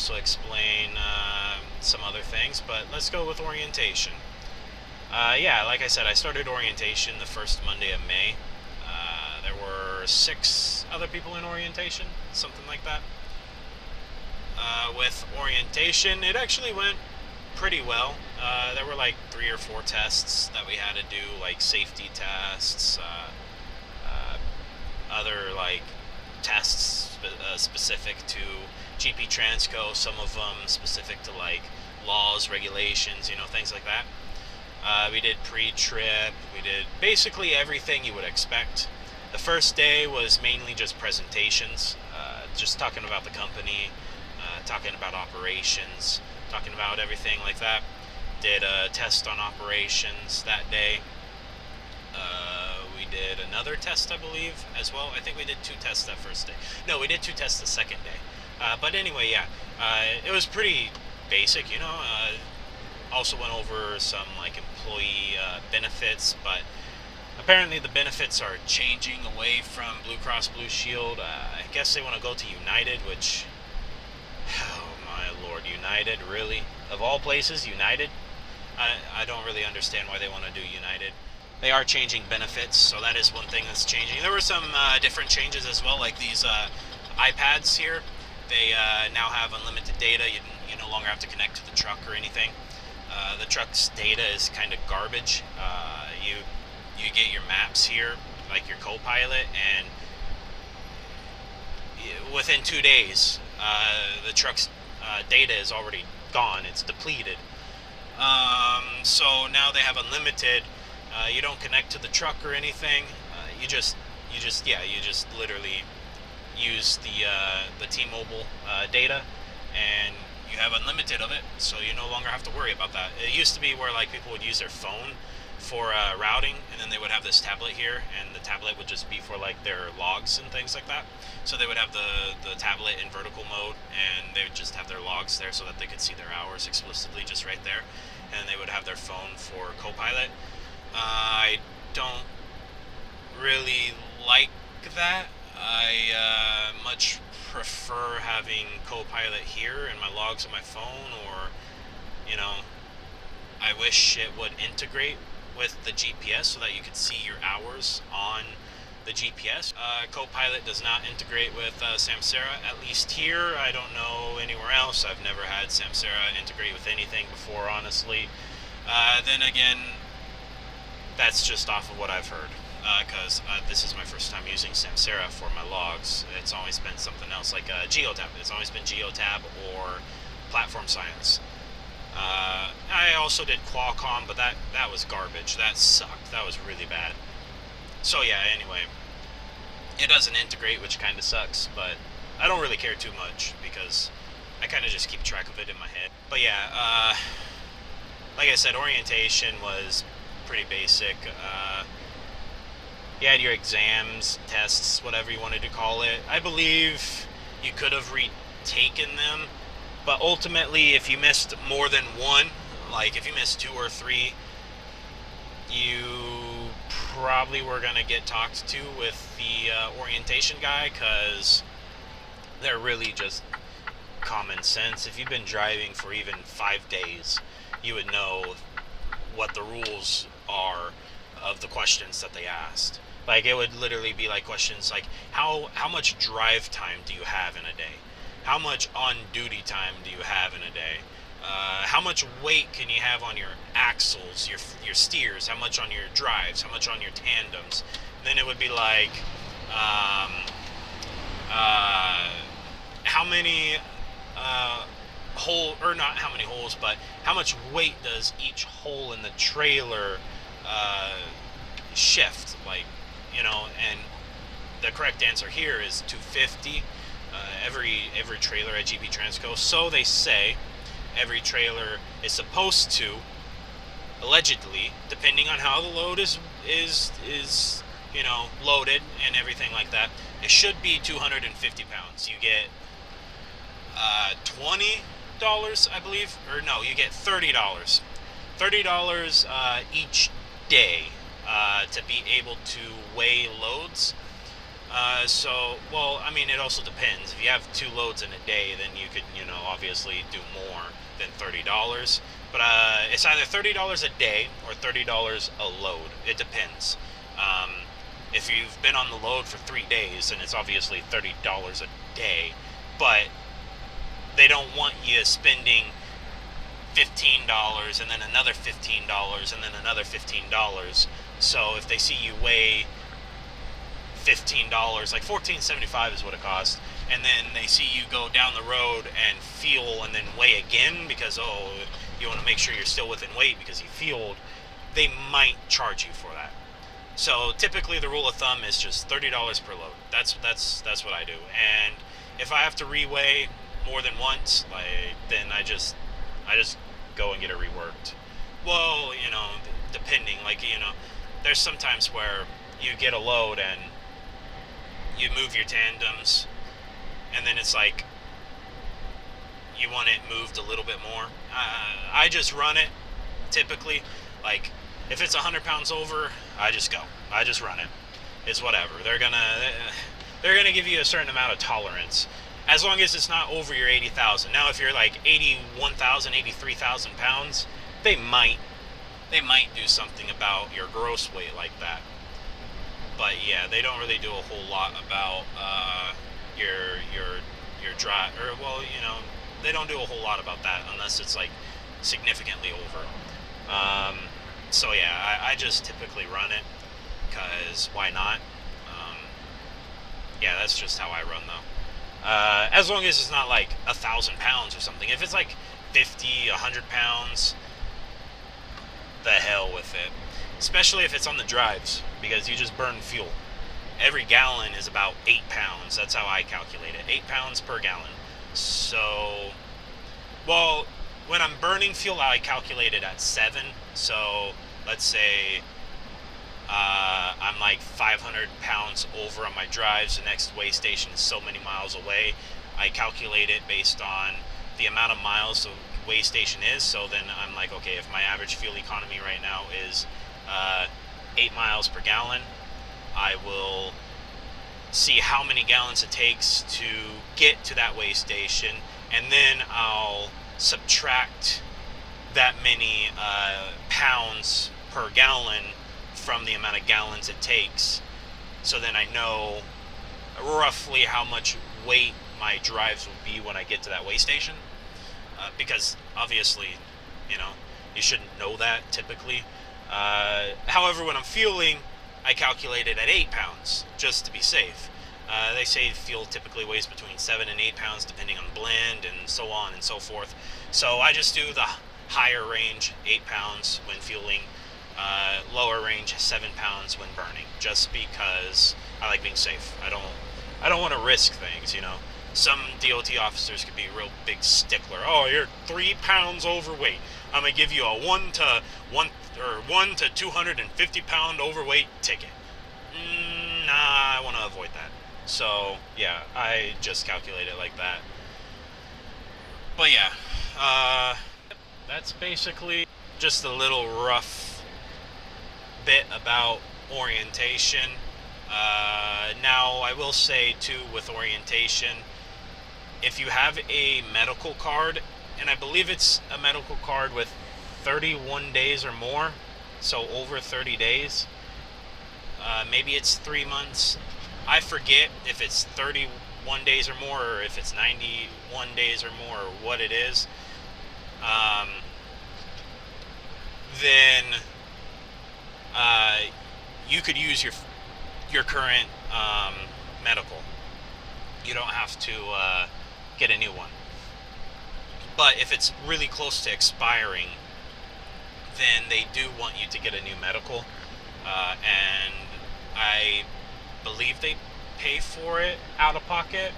also explain some other things, but let's go with orientation. Yeah, like I said, I started orientation the first Monday of May. There were 6 other people in orientation, something like that. With orientation, it actually went pretty well. There were like 3 or 4 tests that we had to do, like safety tests, other like tests specific to GP Transco, some of them specific to like laws, regulations, things like that. We did pre-trip, we did basically everything you would expect. The first day was mainly just presentations, just talking about the company, talking about operations, talking about everything like that. Did a test on operations that day. We did another test, I believe, as well. I think we did 2 tests that first day. No, we did 2 tests the second day. But anyway, yeah, it was pretty basic, also went over some like employee benefits, but apparently the benefits are changing away from Blue Cross Blue Shield. I guess they want to go to United, which, oh my lord, United, really? Of all places, United? I don't really understand why they want to do United. They are changing benefits, so that is one thing that's changing. There were some different changes as well, like these iPads here. They now have unlimited data. You no longer have to connect to the truck or anything. The truck's data is kind of garbage. You get your maps here, like your co-pilot, and within 2 days, the truck's data is already gone. It's depleted. So now they have unlimited. You don't connect to the truck or anything. You just literally use the T-Mobile data, and you have unlimited of it, so you no longer have to worry about that. It used to be where like people would use their phone for routing, and then they would have this tablet here, and the tablet would just be for like their logs and things like that. So they would have the tablet in vertical mode, and they would just have their logs there so that they could see their hours explicitly just right there, and they would have their phone for co-pilot. I don't really like that. I much prefer having co-pilot here and my logs on my phone, or I wish it would integrate with the GPS so that you could see your hours on the GPS. Co-pilot does not integrate with Samsara, at least here. I don't know anywhere else. I've never had Samsara integrate with anything before, honestly. Then again, that's just off of what I've heard, because this is my first time using Samsara for my logs. It's always been something else, like Geotab. It's always been Geotab or Platform Science. I also did Qualcomm, but that was garbage. That sucked. That was really bad. So yeah, anyway, it doesn't integrate, which kind of sucks, but I don't really care too much because I kind of just keep track of it in my head. But yeah, like I said, orientation was pretty basic. You had your exams, tests, whatever you wanted to call it. I believe you could have retaken them, but ultimately, if you missed more than one, like if you missed 2 or 3, you probably were going to get talked to with the orientation guy, because they're really just common sense. If you've been driving for even 5 days, you would know what the rules are of the questions that they asked. Like, it would literally be like questions like, how much drive time do you have in a day? How much on-duty time do you have in a day? How much weight can you have on your axles, your steers? How much on your drives? How much on your tandems? And then it would be like, how many not how many holes, but how much weight does each hole in the trailer shift? Like, and the correct answer here is 250. Every trailer at GB Transco, so they say, every trailer is supposed to, allegedly, depending on how the load is loaded and everything like that, it should be 250 pounds. You get $20, I believe, or no, you get $30. $30 each day to be able to weigh loads. Well, I mean, it also depends. If you have 2 loads in a day, then you could, obviously do more than $30. But it's either $30 a day or $30 a load. It depends. Um, if you've been on the load for 3 days, then it's obviously $30 a day. But they don't want you spending $15 and then another $15 and then another $15. So if they see you weigh $15, like $14.75 is what it costs, and then they see you go down the road and fuel and then weigh again because you want to make sure you're still within weight because you fueled, they might charge you for that. So typically the rule of thumb is just $30 per load. That's what I do. And if I have to reweigh more than once, then I just go and get it reworked. Well, depending, there's sometimes where you get a load and you move your tandems, and then it's like you want it moved a little bit more. I just run it typically. Like if it's 100 pounds over, I just go. I just run it. It's whatever. They're gonna give you a certain amount of tolerance, as long as it's not over your 80,000. Now, if you're like 81,000, 83,000 pounds, they might do something about your gross weight like that. But yeah, they don't really do a whole lot about your drive, or they don't do a whole lot about that unless it's like significantly over. So yeah, I just typically run it because why not? Yeah, that's just how I run though. As long as it's not like 1,000 pounds or something. If it's like 50, 100 pounds, the hell with it. Especially if it's on the drives, because you just burn fuel. Every gallon is about 8 pounds. That's how I calculate it. 8 pounds per gallon. So, well, when I'm burning fuel, I calculate it at 7. So, let's say I'm like 500 pounds over on my drives. The next weigh station is so many miles away. I calculate it based on the amount of miles the weigh station is. So then I'm like, okay, if my average fuel economy right now is 8 miles per gallon, I will see how many gallons it takes to get to that weigh station, and then I'll subtract that many pounds per gallon from the amount of gallons it takes. So then I know roughly how much weight my drives will be when I get to that weigh station. Because obviously, you shouldn't know that typically. However, when I'm fueling, I calculate it at 8 pounds just to be safe. They say fuel typically weighs between 7 and 8 pounds depending on the blend and so on and so forth. So I just do the higher range, 8 pounds when fueling, lower range, 7 pounds when burning, just because I like being safe. I don't want to risk things. Some DOT officers could be a real big stickler. Oh, you're 3 pounds overweight. I'm gonna give you a 1 to 250 pound overweight ticket. Nah, I want to avoid that. So yeah, I just calculate it like that. But yeah, that's basically just a little rough bit about orientation. Now, I will say too, with orientation, if you have a medical card, and I believe it's a medical card with 31 days or more, so over 30 days, maybe it's 3 months. I forget if it's 31 days or more, or if it's 91 days or more, or what it is. Then you could use your current medical. You don't have to get a new one. But if it's really close to expiring, then they do want you to get a new medical. And I believe they pay for it out of pocket.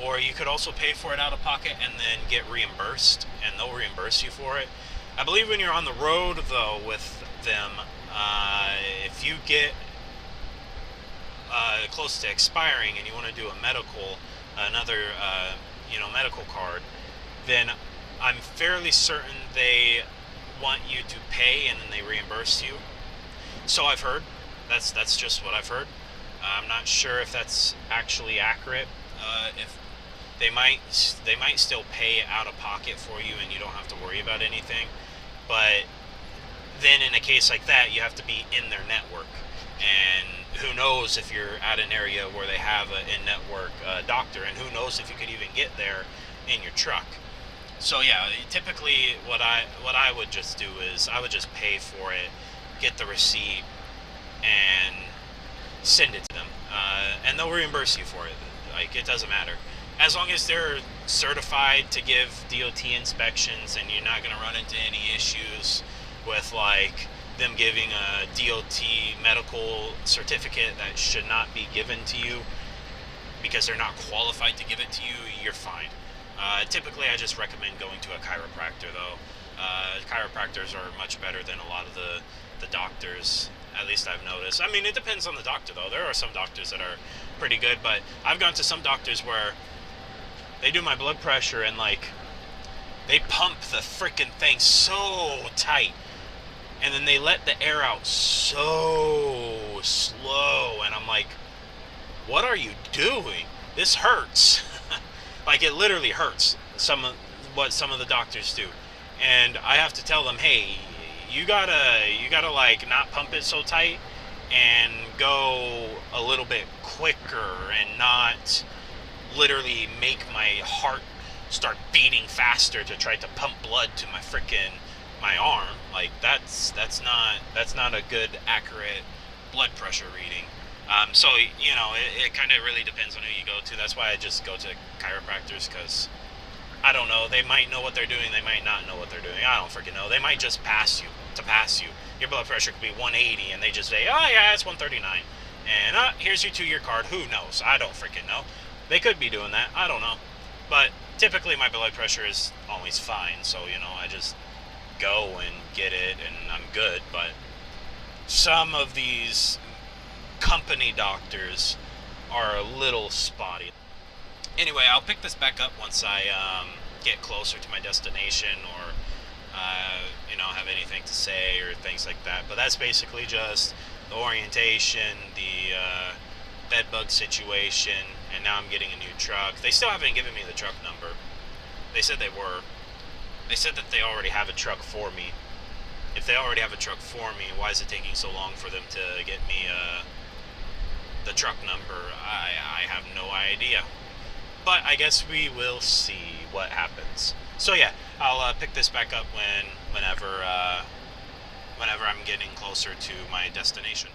Or you could also pay for it out of pocket and then get reimbursed, and they'll reimburse you for it. I believe when you're on the road, though, with them, if you get close to expiring and you want to do another medical card, then I'm fairly certain they want you to pay and then they reimburse you. So I've heard. That's just what I've heard. I'm not sure if that's actually accurate. If they might still pay out of pocket for you, and you don't have to worry about anything. But then in a case like that, you have to be in their network, and who knows if you're at an area where they have an in-network doctor, and who knows if you could even get there in your truck. So yeah, typically what I would just do is I would just pay for it, get the receipt, and send it to them, and they'll reimburse you for it. Like, it doesn't matter, as long as they're certified to give DOT inspections, and you're not going to run into any issues with like them giving a DOT medical certificate that should not be given to you because they're not qualified to give it to you. You're fine. Typically, I just recommend going to a chiropractor, though. Chiropractors are much better than a lot of the doctors, at least I've noticed. I mean, it depends on the doctor, though. There are some doctors that are pretty good, but I've gone to some doctors where they do my blood pressure and, like, they pump the freaking thing so tight, and then they let the air out so slow, and I'm like, what are you doing? This hurts. Like, it literally hurts. What some of the doctors do, and I have to tell them, hey, you gotta like not pump it so tight, and go a little bit quicker, and not literally make my heart start beating faster to try to pump blood to my arm. Like, that's not a good accurate blood pressure reading. So, it kind of really depends on who you go to. That's why I just go to chiropractors, because I don't know. They might know what they're doing. They might not know what they're doing. I don't freaking know. They might just pass you to pass you. Your blood pressure could be 180, and they just say, oh yeah, it's 139, and here's your 2-year card. Who knows? I don't freaking know. They could be doing that. I don't know. But typically my blood pressure is always fine, so I just go and get it, and I'm good. But some of these company doctors are a little spotty. Anyway, I'll pick this back up once I get closer to my destination, or have anything to say or things like that. But that's basically just the orientation, the bed bug situation, and now I'm getting a new truck. They still haven't given me the truck number. They said They said that they already have a truck for me. If they already have a truck for me, why is it taking so long for them to get me the truck number? I have no idea. But I guess we will see what happens. So yeah, I'll pick this back up whenever I'm getting closer to my destination.